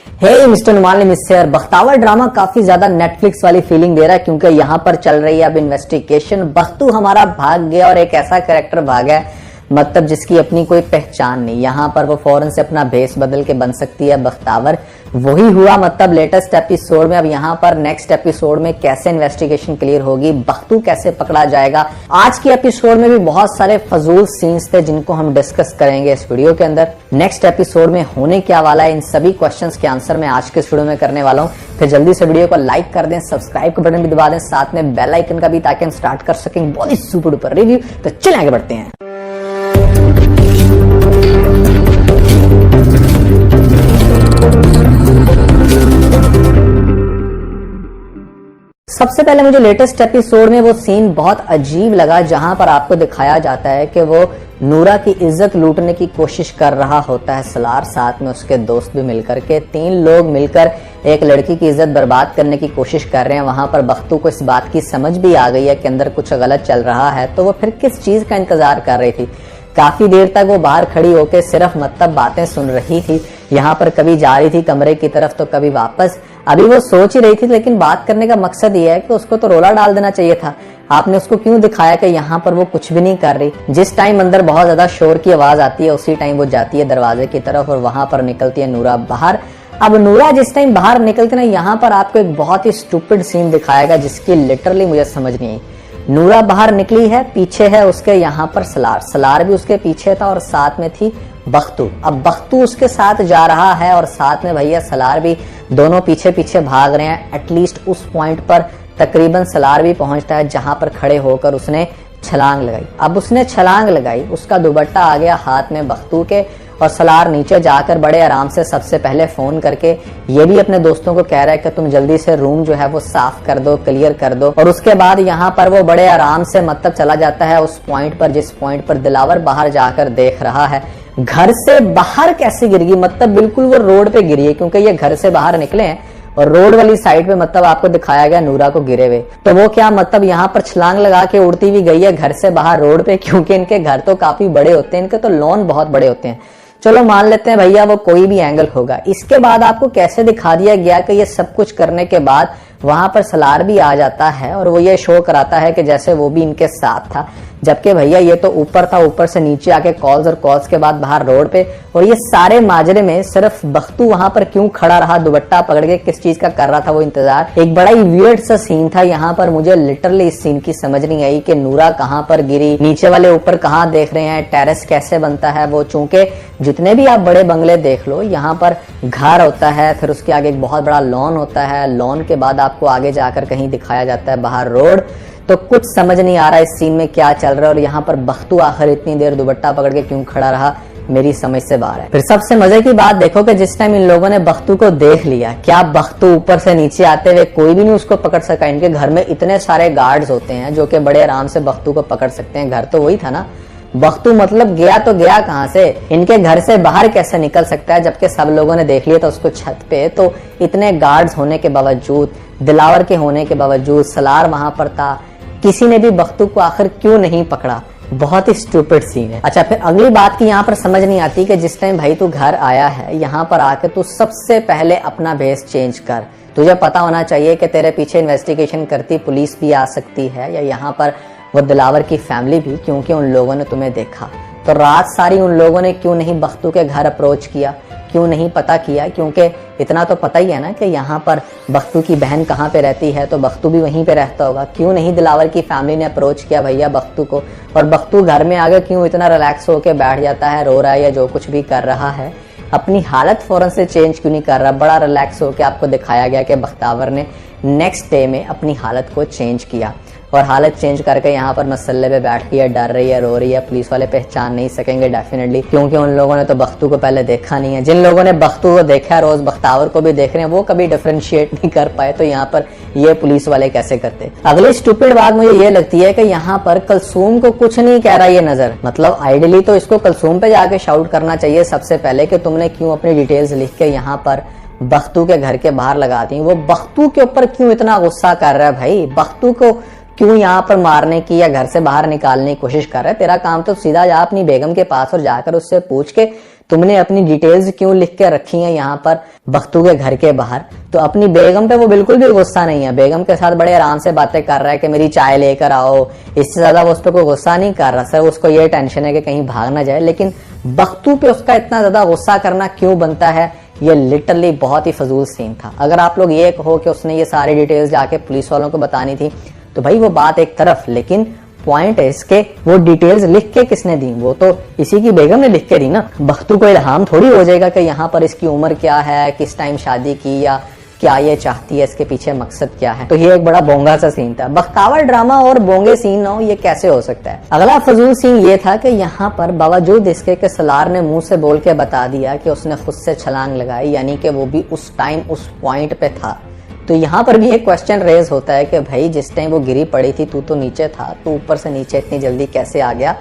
हे mister Numan mister Bakhtawar drama काफी ज्यादा Netflix वाली फीलिंग दे रहा है क्योंकि यहाँ पर चल रही है अब इन्वेस्टिगेशन। बख्तू हमारा भाग गया और एक ऐसा कैरेक्टर भागा है मतलब जिसकी अपनी कोई पहचान नहीं। यहाँ पर वो फौरन से अपना भेस बदल के बन सकती है बख्तावर। वही हुआ मतलब लेटेस्ट एपिसोड में। अब यहाँ पर नेक्स्ट एपिसोड में कैसे इन्वेस्टिगेशन क्लियर होगी, बख्तू कैसे पकड़ा जाएगा। आज की एपिसोड में भी बहुत सारे फजूल सीन्स थे जिनको हम डिस्कस करेंगे इस वीडियो के अंदर। नेक्स्ट एपिसोड में होने क्या वाला है, इन सभी क्वेश्चंस के आंसर मैं आज के इस वीडियो में करने वाला हूँ। फिर जल्दी से वीडियो को लाइक कर दें, सब्सक्राइब का बटन भी दबा दें, साथ में बेल आइकन का भी, ताकि हम स्टार्ट कर सकें बहुत ही सुपर डुपर रिव्यू। तो चलिए आगे बढ़ते हैं। सबसे पहले मुझे लेटेस्ट एपिसोड में वो सीन बहुत अजीब लगा जहां पर आपको दिखाया जाता है कि वो नूरा की इज्जत लूटने की कोशिश कर रहा होता है सलार, साथ में उसके दोस्त भी मिलकर के। 3 लोग मिलकर एक लड़की की इज्जत बर्बाद करने की कोशिश कर रहे हैं। वहां पर बख्तू को इस बात की समझ भी आ गई है कि अंदर कुछ गलत चल रहा है, तो वो फिर किस चीज का इंतजार कर रही थी। काफी देर तक वो बाहर खड़ी होकर सिर्फ मतलब बातें सुन रही थी। यहाँ पर कभी जा रही थी कमरे की तरफ तो कभी वापस। अभी वो सोच ही रही थी, लेकिन बात करने का मकसद ये है कि उसको तो रोला डाल देना चाहिए था। आपने उसको क्यों दिखाया कि यहाँ पर वो कुछ भी नहीं कर रही। जिस टाइम अंदर बहुत ज्यादा शोर की आवाज आती है उसी टाइम वो जाती है दरवाजे की तरफ और वहां पर निकलती है नूरा बाहर। अब नूरा जिस टाइम बाहर निकलती ना, यहाँ पर आपको एक बहुत ही स्टूपिड सीन दिखाएगा जिसकी लिटरली मुझे समझ नहीं आई। नूरा बाहर निकली है, पीछे है उसके यहाँ पर सलार भी उसके पीछे था और साथ में थी बख्तू। अब बख्तू उसके साथ जा रहा है और साथ में भैया सलार भी, दोनों पीछे पीछे भाग रहे हैं। एटलीस्ट उस पॉइंट पर तकरीबन सलार भी पहुंचता है जहां पर खड़े होकर उसने छलांग लगाई। अब उसने छलांग लगाई, उसका दुपट्टा आ गया हाथ में बख्तू के और सलार नीचे जाकर बड़े आराम से सबसे पहले फोन करके ये भी अपने दोस्तों को कह रहा है कि तुम जल्दी से रूम जो है वो साफ कर दो, क्लियर कर दो। और उसके बाद यहाँ पर वो बड़े आराम से मतलब चला जाता है उस पॉइंट पर जिस पॉइंट पर दिलावर बाहर जाकर देख रहा है। घर से बाहर कैसे गिर गई, मतलब बिल्कुल वो रोड पे गिरी है क्योंकि ये घर से बाहर निकले हैं और रोड वाली साइड पे मतलब आपको दिखाया गया नूरा को गिरे हुए। तो वो क्या मतलब यहाँ पर छलांग लगा के उड़ती हुई गई है घर से बाहर रोड पे, क्योंकि इनके घर तो काफी बड़े होते हैं, इनके तो लॉन बहुत बड़े होते हैं। चलो मान लेते हैं भैया वो कोई भी एंगल होगा। इसके बाद आपको कैसे दिखा दिया गया कि ये सब कुछ करने के बाद वहां पर सलार भी आ जाता है और वो ये शो कराता है कि जैसे वो भी इनके साथ था, जबकि भैया ये तो ऊपर था, ऊपर से नीचे आके कॉल्स और कॉल्स के बाद बाहर रोड पे। और ये सारे माजरे में सिर्फ बख्तू वहां पर क्यों खड़ा रहा दुपट्टा पकड़ के, किस चीज का कर रहा था वो इंतजार। एक बड़ा ही वियर्ड सा सीन था यहाँ पर। मुझे लिटरली इस सीन की समझ नहीं आई कि नूरा कहाँ पर गिरी, नीचे वाले ऊपर कहाँ देख रहे हैं, टेरेस कैसे बनता है वो। चूंकि जितने भी आप बड़े बंगले देख लो, यहाँ पर घर होता है, फिर उसके आगे एक बहुत बड़ा लॉन होता है, लॉन के बाद आपको आगे जाकर कहीं दिखाया जाता है बाहर रोड। तो कुछ समझ नहीं आ रहा इस सीन में क्या चल रहा है। और यहाँ पर बख्तू आखिर इतनी देर दुपट्टा पकड़ के क्यों खड़ा रहा, मेरी समझ से बाहर है। फिर सबसे मजे की बात देखो कि जिस टाइम इन लोगों ने बख्तू को देख लिया, क्या बख्तू ऊपर से नीचे आते हुए कोई भी नहीं उसको पकड़ सका। इनके घर में इतने सारे गार्ड्स होते हैं जो कि बड़े आराम से बख्तू को पकड़ सकते हैं। घर तो वही था ना, बख्तू मतलब गया तो गया कहां से, इनके घर से बाहर कैसे निकल सकता है, जबकि सब लोगों ने देख लिया था उसको छत पे। तो इतने गार्ड्स होने के बावजूद, दिलावर के होने के बावजूद, सलार वहां पर था, किसी ने भी बख्तू को आखिर क्यों नहीं पकड़ा। बहुत ही स्टूपिड सीन है। अच्छा, फिर अगली बात की यहाँ पर समझ नहीं आती कि जिस टाइम भाई तू घर आया है यहाँ पर आके तू सबसे पहले अपना भेस चेंज कर। तुझे पता होना चाहिए कि तेरे पीछे इन्वेस्टिगेशन करती पुलिस भी आ सकती है या यहाँ पर वो दिलावर की फैमिली भी, क्योंकि उन लोगों ने तुम्हें देखा। तो रात सारी उन लोगों ने क्यों नहीं बख्तू के घर अप्रोच किया, क्यों नहीं पता किया, क्योंकि इतना तो पता ही है ना कि यहाँ पर बख्तू की बहन कहाँ पे रहती है, तो बख्तू भी वहीं पे रहता होगा। क्यों नहीं दिलावर की फैमिली ने अप्रोच किया भैया बख्तू को। और बख्तू घर में आगे क्यों इतना रिलैक्स होकर बैठ जाता है, रो रहा है या जो कुछ भी कर रहा है, अपनी हालत फौरन से चेंज क्यों नहीं कर रहा। बड़ा रिलैक्स होकर आपको दिखाया गया कि बख्तावर ने नेक्स्ट डे में अपनी हालत को चेंज किया और हालत चेंज करके यहाँ पर मसल्ले पे बैठ गई है, डर रही है, रो रही है। पुलिस वाले पहचान नहीं सकेंगे डेफिनेटली, क्योंकि उन लोगों ने तो बख्तू को पहले देखा नहीं है। जिन लोगों ने बख्तू को देखा, रोज बख्तावर को भी देख रहे हैं, वो कभी डिफरेंशिएट नहीं कर पाए, तो यहाँ पर ये पुलिस वाले कैसे करते। अगली स्टूपिड बात मुझे ये लगती है कि यहाँ पर कलसूम को कुछ नहीं कह रहा ये नजर। मतलब आइडियली तो इसको कलसूम पे जाके शाउट करना चाहिए सबसे पहले कि तुमने क्यों अपनी डिटेल्स लिख के यहाँ पर बख्तू के घर के बाहर लगा दी। वो बख्तू के ऊपर क्यों इतना गुस्सा कर रहा है भाई, बख्तू को क्यों यहाँ पर मारने की या घर से बाहर निकालने की कोशिश कर रहा है। तेरा काम तो सीधा जा अपनी बेगम के पास और जाकर उससे पूछ के तुमने अपनी डिटेल्स क्यों लिख के रखी है यहाँ पर बख्तू के घर के बाहर। तो अपनी बेगम पे वो बिल्कुल भी गुस्सा नहीं है, बेगम के साथ बड़े आराम से बातें कर रहा है कि मेरी चाय लेकर आओ, इससे ज्यादा वो उस पर कोई गुस्सा नहीं कर रहा। सर उसको ये टेंशन है कि कहीं भाग ना जाए, लेकिन बख्तू पे उसका इतना ज्यादा गुस्सा करना क्यों बनता है, ये लिटरली बहुत ही फजूल सीन था। अगर आप लोग ये कहो कि उसने ये सारी डिटेल्स जाके पुलिस वालों को बतानी थी तो भाई वो बात एक तरफ, लेकिन पॉइंट है इसके वो डिटेल्स लिख के किसने दी, वो तो इसी की बेगम ने लिख के दी ना। बख्तू को इल्हाम थोड़ी हो जाएगा कि यहाँ पर इसकी उम्र क्या है, किस टाइम शादी की, या क्या ये चाहती है, इसके पीछे मकसद क्या है। तो ये एक बड़ा बोंगा सा सीन था। बख्तावर ड्रामा और बोंगे सीन ना हो, ये कैसे हो सकता है। अगला फजूल सीन ये था कि यहाँ पर बावजूद इसके कि सलार ने मुंह से बोल के बता दिया कि उसने खुद से छलांग लगाई, यानी कि वो भी उस टाइम उस पॉइंट पे था, तो यहाँ पर भी एक क्वेश्चन रेज होता है कि भाई जिस टाइम वो गिरी पड़ी थी तू तो नीचे था, तू ऊपर से नीचे इतनी जल्दी कैसे आ गया।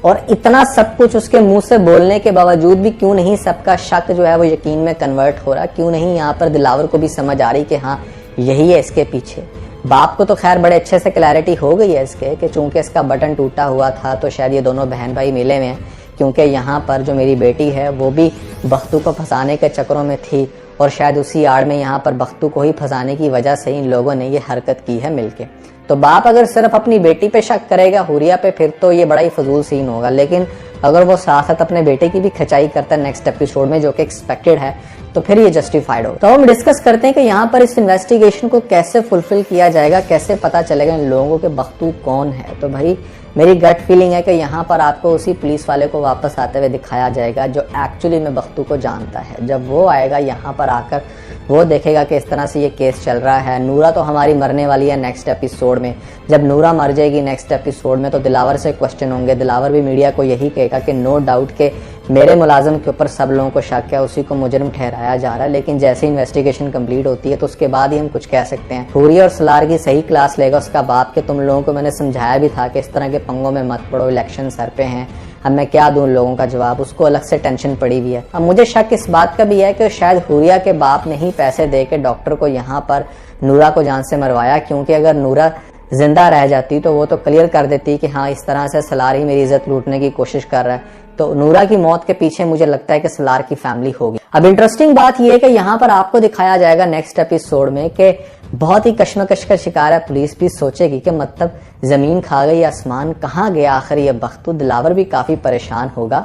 और इतना सब कुछ उसके मुंह से बोलने के बावजूद भी क्यों नहीं सबका शक जो है वो यकीन में कन्वर्ट हो रहा, क्यों नहीं यहाँ पर दिलावर को भी समझ आ रही कि हाँ यही है इसके पीछे। बाप को तो खैर बड़े अच्छे से क्लैरिटी हो गई है इसके कि चूंकि इसका बटन टूटा हुआ था तो शायद ये दोनों बहन भाई मिले हुए हैं, क्योंकि यहाँ पर जो मेरी बेटी है वो भी बख्तू को फंसाने के चक्करों में थी और शायद उसी आड़ में यहाँ पर बख्तू को ही फंसाने की वजह से इन लोगों ने ये हरकत की है मिलके। तो बाप अगर सिर्फ अपनी बेटी पे शक करेगा हुरिया पे, फिर तो ये बड़ा ही फजूल सीन होगा, लेकिन अगर वो साथ साथ अपने बेटे की भी खिंचाई करता है नेक्स्ट एपिसोड में, जो कि एक्सपेक्टेड है, तो फिर ये जस्टिफाइड हो। तो हम डिस्कस करते हैं कि यहाँ पर इस इन्वेस्टिगेशन को कैसे फुलफिल किया जाएगा, कैसे पता चलेगा इन लोगों के बख्तू कौन है। तो भाई मेरी गट फीलिंग है कि यहाँ पर आपको उसी पुलिस वाले को वापस आते हुए दिखाया जाएगा जो एक्चुअली में बख्तू को जानता है। जब वो आएगा यहाँ पर आकर वो देखेगा कि इस तरह से ये केस चल रहा है। नूरा तो हमारी मरने वाली है नेक्स्ट एपिसोड में, जब नूरा मर जाएगी नेक्स्ट एपिसोड में तो दिलावर से क्वेश्चन होंगे। दिलावर भी मीडिया को यही कहेगा कि नो डाउट के मेरे मुलाजिम के ऊपर सब लोगों को शक है, उसी को मुजरिम ठहराया जा रहा है, लेकिन जैसे इन्वेस्टिगेशन कंप्लीट होती है तो उसके बाद ही हम कुछ कह सकते हैं। हुरिया और सलार की सही क्लास लेगा उसका बाप के तुम लोगों को मैंने समझाया भी था कि इस तरह के पंगों में मत पड़ो, इलेक्शन सर पे हैं, अब मैं क्या दूं लोगों का जवाब। उसको अलग से टेंशन पड़ी हुई है। अब मुझे शक इस बात का भी है कि शायद हुरिया के बाप ने ही पैसे दे के डॉक्टर को यहाँ पर नूरा को जान से मरवाया, क्योंकि अगर नूरा जिंदा रह जाती तो वो तो क्लियर कर देती कि हाँ इस तरह से सलार ही मेरी इज्जत लूटने की कोशिश कर रहा है। तो नूरा की मौत के पीछे मुझे लगता है कि सलार की फैमिली होगी। अब इंटरेस्टिंग बात यह है कि यहाँ पर आपको दिखाया जाएगा नेक्स्ट एपिसोड में कि बहुत ही कश्मकश का शिकार है। पुलिस भी सोचेगी कि मतलब जमीन खा गई, आसमान कहाँ गया आखिर ये बख्तू। दिलावर भी काफी परेशान होगा।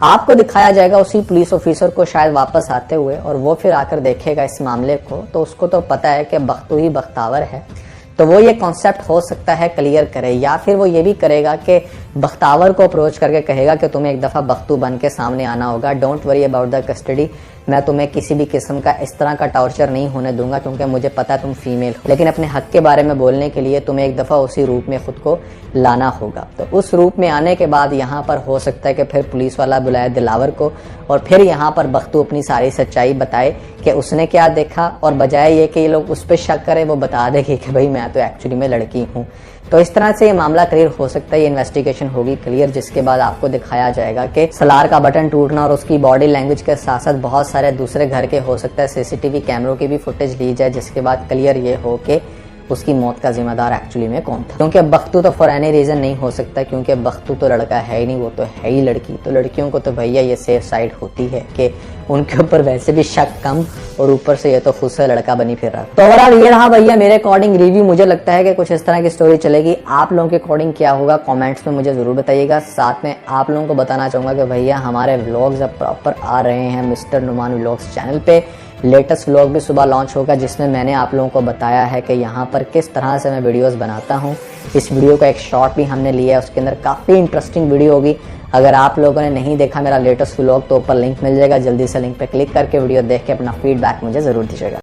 आपको दिखाया जाएगा उसी पुलिस ऑफिसर को शायद वापस आते हुए, और वो फिर आकर देखेगा इस मामले को, तो उसको तो पता है कि बख्तू ही बख्तावर है, तो वो ये कॉन्सेप्ट हो सकता है क्लियर करे, या फिर वो ये भी करेगा कि बख्तावर को अप्रोच करके कहेगा कि तुम्हें एक दफा बख्तू बन के सामने आना होगा, don't worry about the custody, मैं तुम्हें किसी भी किस्म का इस तरह का टॉर्चर नहीं होने दूंगा क्योंकि मुझे पता है तुम फीमेल हो, लेकिन अपने हक के बारे में बोलने के लिए तुम्हें एक दफा उसी रूप में खुद को लाना होगा। तो उस रूप में आने के बाद यहाँ पर हो सकता है कि फिर पुलिस वाला बुलाए दिलावर को, और फिर यहाँ पर बख्तू अपनी सारी सच्चाई बताए कि उसने क्या देखा, और बजाय ये कि ये लोग उस पर शक करें वो बता देगी कि भाई मैं तो एक्चुअली में लड़की हूँ। तो इस तरह से ये मामला क्लियर हो सकता है, ये इन्वेस्टिगेशन होगी क्लियर, जिसके बाद आपको दिखाया जाएगा कि सलार का बटन टूटना और उसकी बॉडी लैंग्वेज के साथ साथ बहुत सारे दूसरे घर के हो सकता है सीसीटीवी कैमरों की भी फुटेज ली जाए, जिसके बाद क्लियर ये हो कि उसकी मौत का जिम्मेदार एक्चुअली में कौन था। क्योंकि बख्तू तो फॉर एनी रीजन नहीं हो सकता, क्योंकि बख्तू तो लड़का है ही नहीं, वो तो है ही लड़की। तो लड़कियों को तो भैया ये सेफ साइड होती है कि उनके ऊपर वैसे भी शक कम, और ऊपर से ये तो खुद से लड़का बनी फिर रहा। तो ओवरऑल ये रहा भैया मेरे अकॉर्डिंग रिव्यू। मुझे लगता है कि कुछ इस तरह की स्टोरी चलेगी। आप लोगों के अकॉर्डिंग क्या होगा कॉमेंट्स में मुझे जरूर बताइएगा। साथ में आप लोगों को बताना चाहूंगा कि भैया हमारे व्लॉग्स अब प्रॉपर आ रहे हैं मिस्टर नुमान व्लॉग्स चैनल पे। लेटेस्ट व्लॉग भी सुबह लॉन्च होगा, जिसमें मैंने आप लोगों को बताया है कि यहाँ पर किस तरह से मैं वीडियोस बनाता हूँ। इस वीडियो का एक शॉर्ट भी हमने लिया है, उसके अंदर काफ़ी इंटरेस्टिंग वीडियो होगी। अगर आप लोगों ने नहीं देखा मेरा लेटेस्ट व्लॉग तो ऊपर लिंक मिल जाएगा, जल्दी से लिंक पे क्लिक करके वीडियो देख के अपना फीडबैक मुझे ज़रूर दीजिएगा।